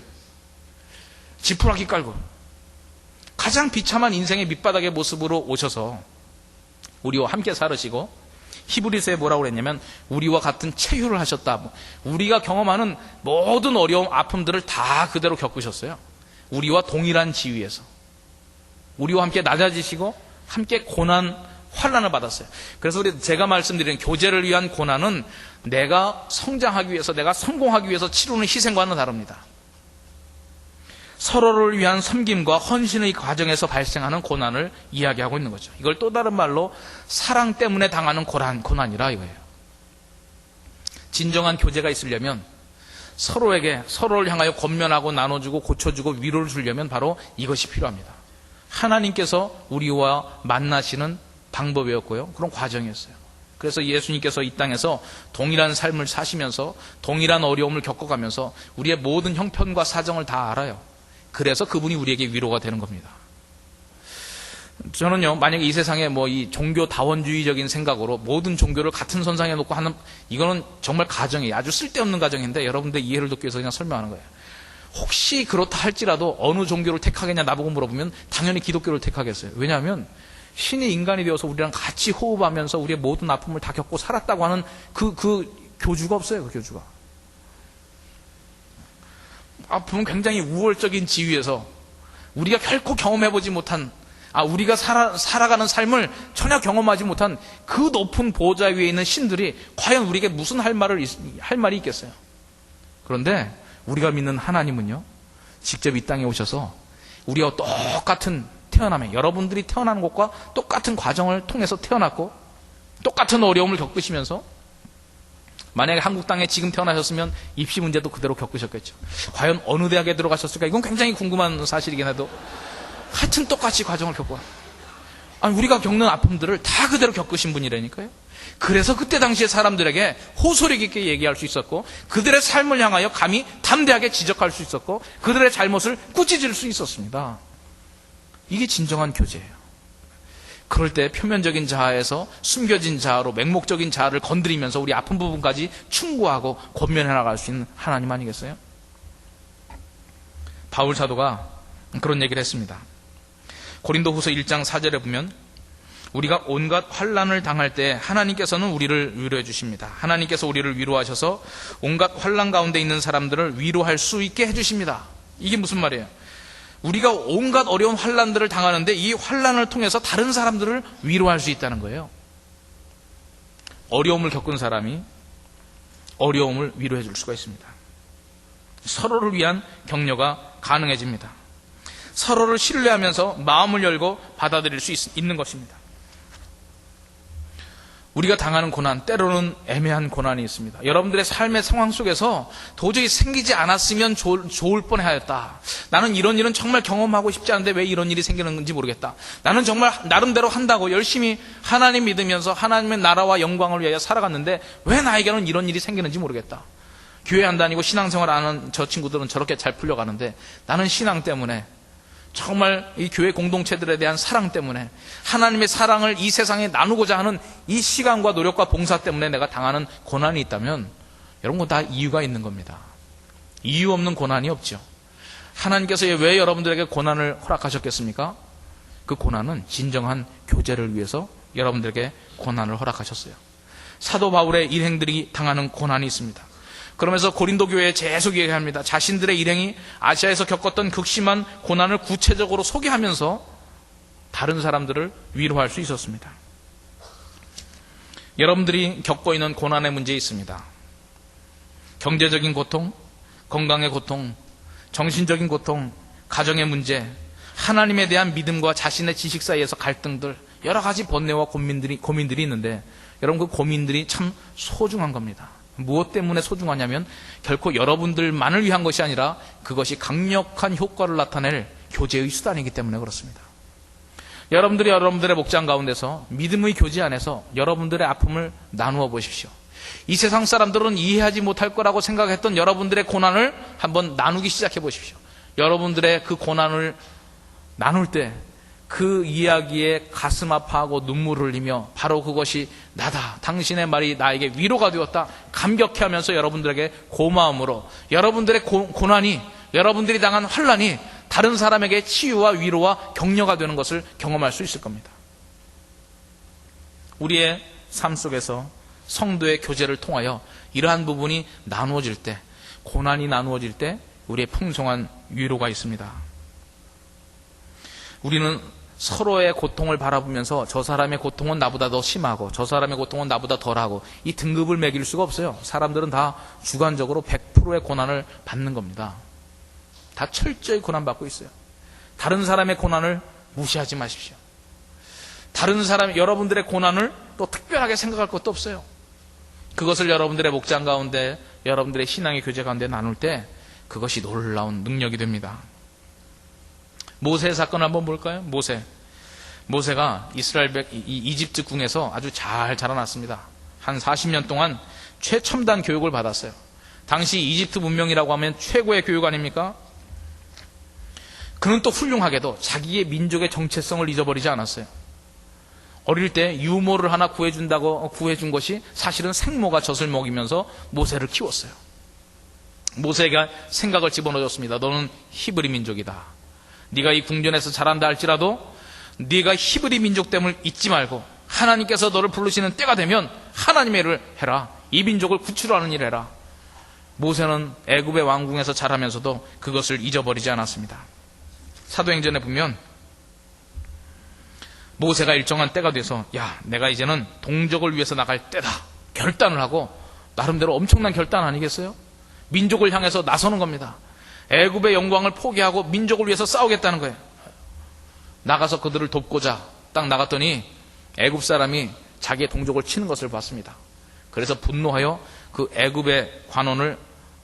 지푸라기 깔고 가장 비참한 인생의 밑바닥의 모습으로 오셔서 우리와 함께 살으시고, 히브리서에 뭐라고 그랬냐면 우리와 같은 체휴를 하셨다. 우리가 경험하는 모든 어려움, 아픔들을 다 그대로 겪으셨어요. 우리와 동일한 지위에서 우리와 함께 낮아지시고 함께 고난, 환난을 받았어요. 그래서 제가 말씀드리는 교제를 위한 고난은 내가 성장하기 위해서, 내가 성공하기 위해서 치르는 희생과는 다릅니다. 서로를 위한 섬김과 헌신의 과정에서 발생하는 고난을 이야기하고 있는 거죠. 이걸 또 다른 말로 사랑 때문에 당하는 고난이라 이거예요. 진정한 교제가 있으려면 서로를 향하여 권면하고 나눠주고 고쳐주고 위로를 주려면 바로 이것이 필요합니다. 하나님께서 우리와 만나시는 방법이었고요. 그런 과정이었어요. 그래서 예수님께서 이 땅에서 동일한 삶을 사시면서 동일한 어려움을 겪어가면서 우리의 모든 형편과 사정을 다 알아요. 그래서 그분이 우리에게 위로가 되는 겁니다. 저는요, 만약에 이 세상에 이 종교 다원주의적인 생각으로 모든 종교를 같은 선상에 놓고 하는, 이거는 정말 가정이에요. 아주 쓸데없는 가정인데 여러분들 이해를 돕기 위해서 그냥 설명하는 거예요. 혹시 그렇다 할지라도 어느 종교를 택하겠냐 나보고 물어보면 당연히 기독교를 택하겠어요. 왜냐하면 신이 인간이 되어서 우리랑 같이 호흡하면서 우리의 모든 아픔을 다 겪고 살았다고 하는 그 교주가 없어요. 그 교주가. 아픔은 굉장히 우월적인 지위에서 우리가 결코 경험해보지 못한, 우리가 살아가는 삶을 전혀 경험하지 못한 그 높은 보좌 위에 있는 신들이 과연 우리에게 무슨 할 말이 있겠어요. 그런데 우리가 믿는 하나님은요, 직접 이 땅에 오셔서 우리와 똑같은 태어남에, 여러분들이 태어나는 것과 똑같은 과정을 통해서 태어났고 똑같은 어려움을 겪으시면서, 만약에 한국 땅에 지금 태어나셨으면 입시 문제도 그대로 겪으셨겠죠. 과연 어느 대학에 들어가셨을까? 이건 굉장히 궁금한 사실이긴 해도 하여튼 똑같이 과정을 겪고, 우리가 겪는 아픔들을 다 그대로 겪으신 분이라니까요. 그래서 그때 당시에 사람들에게 호소력 있게 얘기할 수 있었고, 그들의 삶을 향하여 감히 담대하게 지적할 수 있었고, 그들의 잘못을 꾸짖을 수 있었습니다. 이게 진정한 교제예요. 그럴 때 표면적인 자아에서 숨겨진 자아로 맹목적인 자아를 건드리면서 우리 아픈 부분까지 충고하고 권면해 나갈 수 있는 하나님 아니겠어요? 바울 사도가 그런 얘기를 했습니다. 고린도후서 1장 4절에 보면 우리가 온갖 환난을 당할 때 하나님께서는 우리를 위로해 주십니다. 하나님께서 우리를 위로하셔서 온갖 환난 가운데 있는 사람들을 위로할 수 있게 해주십니다. 이게 무슨 말이에요? 우리가 온갖 어려운 환난들을 당하는데 이 환난을 통해서 다른 사람들을 위로할 수 있다는 거예요. 어려움을 겪은 사람이 어려움을 위로해 줄 수가 있습니다. 서로를 위한 격려가 가능해집니다. 서로를 신뢰하면서 마음을 열고 받아들일 수 있는 것입니다. 우리가 당하는 고난, 때로는 애매한 고난이 있습니다. 여러분들의 삶의 상황 속에서 도저히 생기지 않았으면 좋을 뻔하였다. 나는 이런 일은 정말 경험하고 싶지 않은데 왜 이런 일이 생기는지 모르겠다. 나는 정말 나름대로 한다고 열심히 하나님 믿으면서 하나님의 나라와 영광을 위하여 살아갔는데 왜 나에게는 이런 일이 생기는지 모르겠다. 교회 안 다니고 신앙생활 안 하는 저 친구들은 저렇게 잘 풀려가는데 나는 신앙 때문에, 정말 이 교회 공동체들에 대한 사랑 때문에, 하나님의 사랑을 이 세상에 나누고자 하는 이 시간과 노력과 봉사 때문에 내가 당하는 고난이 있다면 여러분, 다 이유가 있는 겁니다. 이유 없는 고난이 없죠. 하나님께서 왜 여러분들에게 고난을 허락하셨겠습니까? 그 고난은 진정한 교제를 위해서 여러분들에게 고난을 허락하셨어요. 사도 바울의 일행들이 당하는 고난이 있습니다. 그러면서 고린도 교회에 계속 얘기합니다. 자신들의 일행이 아시아에서 겪었던 극심한 고난을 구체적으로 소개하면서 다른 사람들을 위로할 수 있었습니다. 여러분들이 겪고 있는 고난의 문제 있습니다. 경제적인 고통, 건강의 고통, 정신적인 고통, 가정의 문제, 하나님에 대한 믿음과 자신의 지식 사이에서 갈등들, 여러 가지 번뇌와 고민들이 있는데 여러분 그 고민들이 참 소중한 겁니다. 무엇 때문에 소중하냐면 결코 여러분들만을 위한 것이 아니라 그것이 강력한 효과를 나타낼 교제의 수단이기 때문에 그렇습니다. 여러분들이 여러분들의 목장 가운데서 믿음의 교제 안에서 여러분들의 아픔을 나누어 보십시오. 이 세상 사람들은 이해하지 못할 거라고 생각했던 여러분들의 고난을 한번 나누기 시작해 보십시오. 여러분들의 그 고난을 나눌 때 그 이야기에 가슴 아파하고 눈물을 흘리며 바로 그것이 나다. 당신의 말이 나에게 위로가 되었다. 감격해하면서 여러분들에게 고마움으로 여러분들의 고난이, 여러분들이 당한 환난이 다른 사람에게 치유와 위로와 격려가 되는 것을 경험할 수 있을 겁니다. 우리의 삶 속에서 성도의 교제를 통하여 이러한 부분이 나누어질 때, 고난이 나누어질 때 우리의 풍성한 위로가 있습니다. 우리는 서로의 고통을 바라보면서 저 사람의 고통은 나보다 더 심하고 저 사람의 고통은 나보다 덜하고 이 등급을 매길 수가 없어요. 사람들은 다 주관적으로 100%의 고난을 받는 겁니다. 다 철저히 고난받고 있어요. 다른 사람의 고난을 무시하지 마십시오. 다른 사람, 여러분들의 고난을 또 특별하게 생각할 것도 없어요. 그것을 여러분들의 목장 가운데, 여러분들의 신앙의 교제 가운데 나눌 때 그것이 놀라운 능력이 됩니다. 모세의 사건을 한번 볼까요? 모세가 이집트 궁에서 아주 잘 자라났습니다. 한 40년 동안 최첨단 교육을 받았어요. 당시 이집트 문명이라고 하면 최고의 교육 아닙니까? 그는 또 훌륭하게도 자기의 민족의 정체성을 잊어버리지 않았어요. 어릴 때 유모를 하나 구해준 것이 사실은 생모가 젖을 먹이면서 모세를 키웠어요. 모세가 생각을 집어넣었습니다. 너는 히브리 민족이다. 네가 이 궁전에서 자란다 할지라도 네가 히브리 민족됨을 잊지 말고 하나님께서 너를 부르시는 때가 되면 하나님의 일을 해라. 이 민족을 구출하는 일을 해라. 모세는 애굽의 왕궁에서 자라면서도 그것을 잊어버리지 않았습니다. 사도행전에 보면 모세가 일정한 때가 돼서 내가 이제는 동족을 위해서 나갈 때다. 결단을 하고 나름대로 엄청난 결단 아니겠어요? 민족을 향해서 나서는 겁니다. 애굽의 영광을 포기하고 민족을 위해서 싸우겠다는 거예요. 나가서 그들을 돕고자 딱 나갔더니 애굽 사람이 자기의 동족을 치는 것을 봤습니다. 그래서 분노하여 그 애굽의 관원을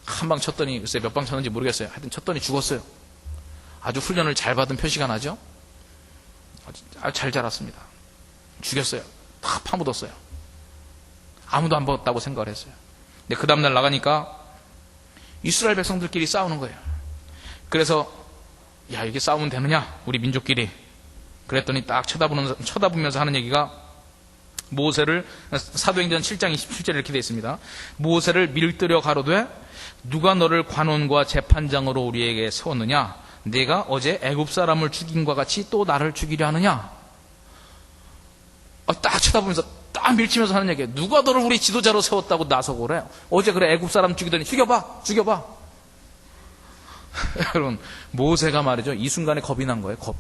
한 방 쳤더니, 글쎄 몇 방 쳤는지 모르겠어요. 하여튼 쳤더니 죽었어요. 아주 훈련을 잘 받은 표시가 나죠? 아주 잘 자랐습니다. 죽였어요. 다 파묻었어요. 아무도 안 봤다고 생각을 했어요. 근데 그 다음날 나가니까 이스라엘 백성들끼리 싸우는 거예요. 그래서 이게 싸우면 되느냐? 우리 민족끼리. 그랬더니 딱 쳐다보면서 하는 얘기가 모세를, 사도행전 7장 27절에 이렇게 되어 있습니다. 모세를 밀들여 가로되 누가 너를 관원과 재판장으로 우리에게 세웠느냐? 네가 어제 애굽 사람을 죽인과 같이 또 나를 죽이려 하느냐? 딱 쳐다보면서 딱 밀치면서 하는 얘기예요. 누가 너를 우리 지도자로 세웠다고 나서고 그래? 어제 그래 애굽 사람 죽이더니 죽여봐. 여러분, 모세가 말이죠. 이 순간에 겁이 난 거예요. 겁.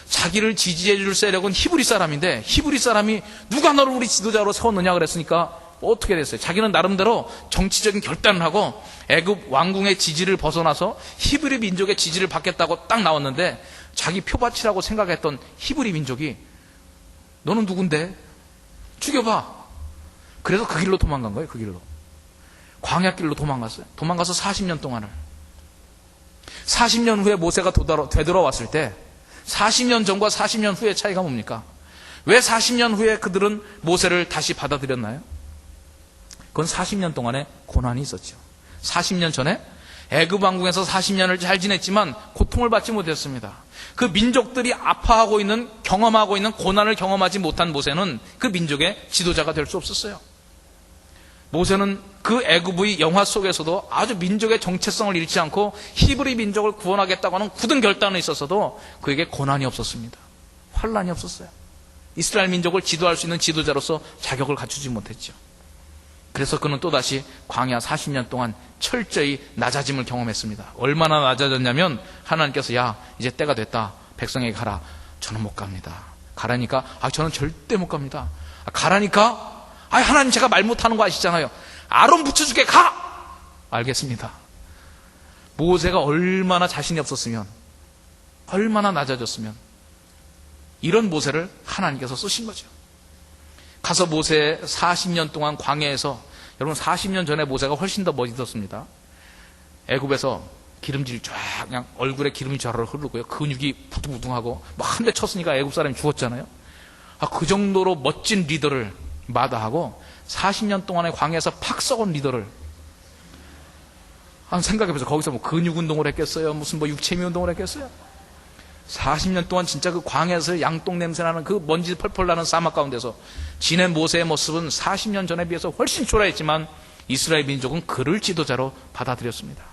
자기를 지지해 줄 세력은 히브리 사람인데 히브리 사람이 누가 너를 우리 지도자로 세웠느냐 그랬으니까 어떻게 됐어요? 자기는 나름대로 정치적인 결단을 하고 애굽 왕궁의 지지를 벗어나서 히브리 민족의 지지를 받겠다고 딱 나왔는데 자기 표밭이라고 생각했던 히브리 민족이 너는 누군데? 죽여봐. 그래서 그 길로 도망간 거예요. 그 길로. 광야길로 도망갔어요. 도망가서 40년 동안을. 40년 후에 모세가 되돌아왔을 때 40년 전과 40년 후의 차이가 뭡니까? 왜 40년 후에 그들은 모세를 다시 받아들였나요? 그건 40년 동안의 고난이 있었죠. 40년 전에 애굽 왕궁에서 40년을 잘 지냈지만 고통을 받지 못했습니다. 그 민족들이 아파하고 있는, 경험하고 있는 고난을 경험하지 못한 모세는 그 민족의 지도자가 될 수 없었어요. 모세는 그 애굽의 영화 속에서도 아주 민족의 정체성을 잃지 않고 히브리 민족을 구원하겠다고 하는 굳은 결단에 있어서도 그에게 고난이 없었습니다. 환난이 없었어요. 이스라엘 민족을 지도할 수 있는 지도자로서 자격을 갖추지 못했죠. 그래서 그는 또다시 광야 40년 동안 철저히 낮아짐을 경험했습니다. 얼마나 낮아졌냐면 하나님께서 야 이제 때가 됐다. 백성에게 가라. 저는 못 갑니다. 가라니까 저는 절대 못 갑니다. 가라니까 하나님 제가 말 못하는 거 아시잖아요. 아론 붙여줄게 가. 알겠습니다. 모세가 얼마나 자신이 없었으면, 얼마나 낮아졌으면 이런 모세를 하나님께서 쓰신 거죠. 가서 모세 40년 동안 광야에서, 여러분 40년 전에 모세가 훨씬 더 멋있었습니다. 애굽에서 기름질 쫙 그냥 얼굴에 기름이 좌르르 흐르고요. 근육이 부둥부둥하고 한 대 쳤으니까 애굽 사람이 죽었잖아요. 그 정도로 멋진 리더를 마다하고 40년 동안의 광야에서 팍 썩은 리더를 한번 생각해보세요. 거기서 뭐 근육 운동을 했겠어요? 무슨 뭐 육체미 운동을 했겠어요? 40년 동안 진짜 그 광야에서 양똥 냄새나는 그 먼지 펄펄 나는 사막 가운데서 지낸 모세의 모습은 40년 전에 비해서 훨씬 초라했지만 이스라엘 민족은 그를 지도자로 받아들였습니다.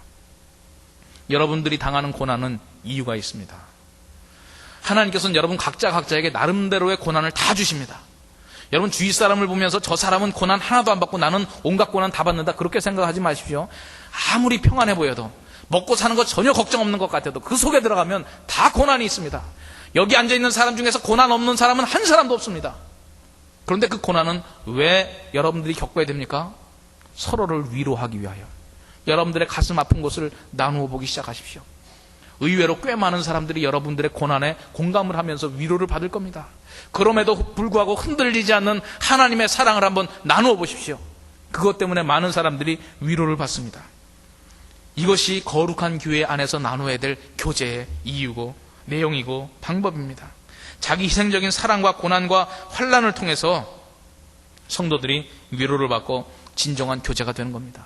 여러분들이 당하는 고난은 이유가 있습니다. 하나님께서는 여러분 각자에게 나름대로의 고난을 다 주십니다. 여러분 주위 사람을 보면서 저 사람은 고난 하나도 안 받고 나는 온갖 고난 다 받는다, 그렇게 생각하지 마십시오. 아무리 평안해 보여도, 먹고 사는 거 전혀 걱정 없는 것 같아도 그 속에 들어가면 다 고난이 있습니다. 여기 앉아있는 사람 중에서 고난 없는 사람은 한 사람도 없습니다. 그런데 그 고난은 왜 여러분들이 겪어야 됩니까? 서로를 위로하기 위하여. 여러분들의 가슴 아픈 곳을 나누어 보기 시작하십시오. 의외로 꽤 많은 사람들이 여러분들의 고난에 공감을 하면서 위로를 받을 겁니다. 그럼에도 불구하고 흔들리지 않는 하나님의 사랑을 한번 나누어 보십시오. 그것 때문에 많은 사람들이 위로를 받습니다. 이것이 거룩한 교회 안에서 나눠야 될 교제의 이유고 내용이고 방법입니다. 자기 희생적인 사랑과 고난과 환난을 통해서 성도들이 위로를 받고 진정한 교제가 되는 겁니다.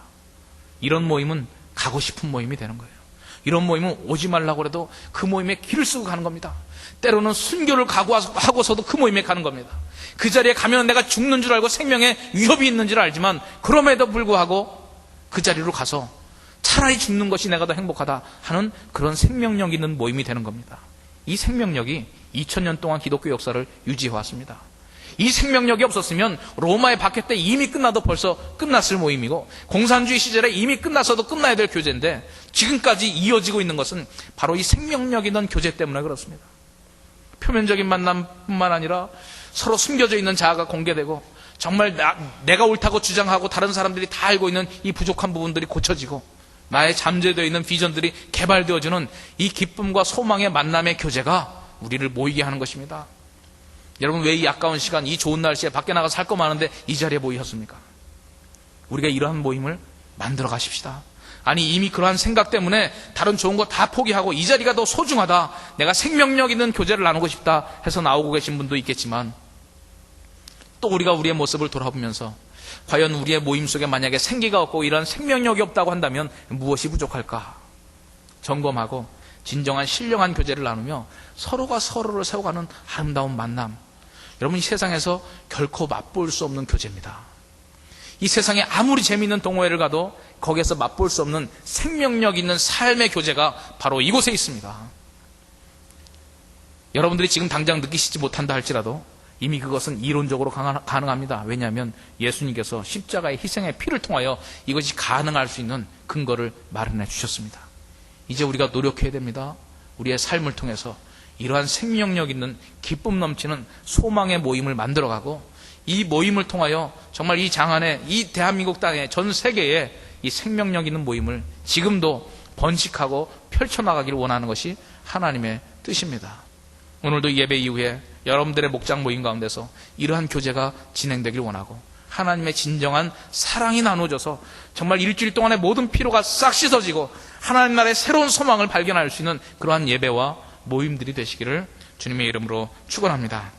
이런 모임은 가고 싶은 모임이 되는 거예요. 이런 모임은 오지 말라고 해도 그 모임에 길을 쓰고 가는 겁니다. 때로는 순교를 각오하고서도 그 모임에 가는 겁니다. 그 자리에 가면 내가 죽는 줄 알고 생명에 위협이 있는 줄 알지만 그럼에도 불구하고 그 자리로 가서 차라리 죽는 것이 내가 더 행복하다 하는 그런 생명력 있는 모임이 되는 겁니다. 이 생명력이 2000년 동안 기독교 역사를 유지해 왔습니다. 이 생명력이 없었으면 로마의 박해 때 이미 끝나도 벌써 끝났을 모임이고 공산주의 시절에 이미 끝나서도 끝나야 될 교제인데 지금까지 이어지고 있는 것은 바로 이 생명력 있는 교제 때문에 그렇습니다. 표면적인 만남뿐만 아니라 서로 숨겨져 있는 자아가 공개되고 정말 내가 옳다고 주장하고 다른 사람들이 다 알고 있는 이 부족한 부분들이 고쳐지고 나의 잠재되어 있는 비전들이 개발되어지는 이 기쁨과 소망의 만남의 교제가 우리를 모이게 하는 것입니다. 여러분 왜 이 아까운 시간, 이 좋은 날씨에 밖에 나가서 살 거 많은데 이 자리에 모이셨습니까? 우리가 이러한 모임을 만들어 가십시다. 아니 이미 그러한 생각 때문에 다른 좋은 거 다 포기하고 이 자리가 더 소중하다, 내가 생명력 있는 교제를 나누고 싶다 해서 나오고 계신 분도 있겠지만 또 우리가 우리의 모습을 돌아보면서 과연 우리의 모임 속에 만약에 생기가 없고 이런 생명력이 없다고 한다면 무엇이 부족할까 점검하고 진정한 신령한 교제를 나누며 서로가 서로를 세워가는 아름다운 만남, 여러분 이 세상에서 결코 맛볼 수 없는 교제입니다. 이 세상에 아무리 재미있는 동호회를 가도 거기에서 맛볼 수 없는 생명력 있는 삶의 교제가 바로 이곳에 있습니다. 여러분들이 지금 당장 느끼시지 못한다 할지라도 이미 그것은 이론적으로 가능합니다. 왜냐하면 예수님께서 십자가의 희생의 피를 통하여 이것이 가능할 수 있는 근거를 마련해 주셨습니다. 이제 우리가 노력해야 됩니다. 우리의 삶을 통해서 이러한 생명력 있는 기쁨 넘치는 소망의 모임을 만들어가고 이 모임을 통하여 정말 이 장안에, 이 대한민국 땅에, 전 세계에 이 생명력 있는 모임을 지금도 번식하고 펼쳐나가기를 원하는 것이 하나님의 뜻입니다. 오늘도 예배 이후에 여러분들의 목장 모임 가운데서 이러한 교제가 진행되길 원하고 하나님의 진정한 사랑이 나눠져서 정말 일주일 동안의 모든 피로가 싹 씻어지고 하나님 나라의 새로운 소망을 발견할 수 있는 그러한 예배와 모임들이 되시기를 주님의 이름으로 축원합니다.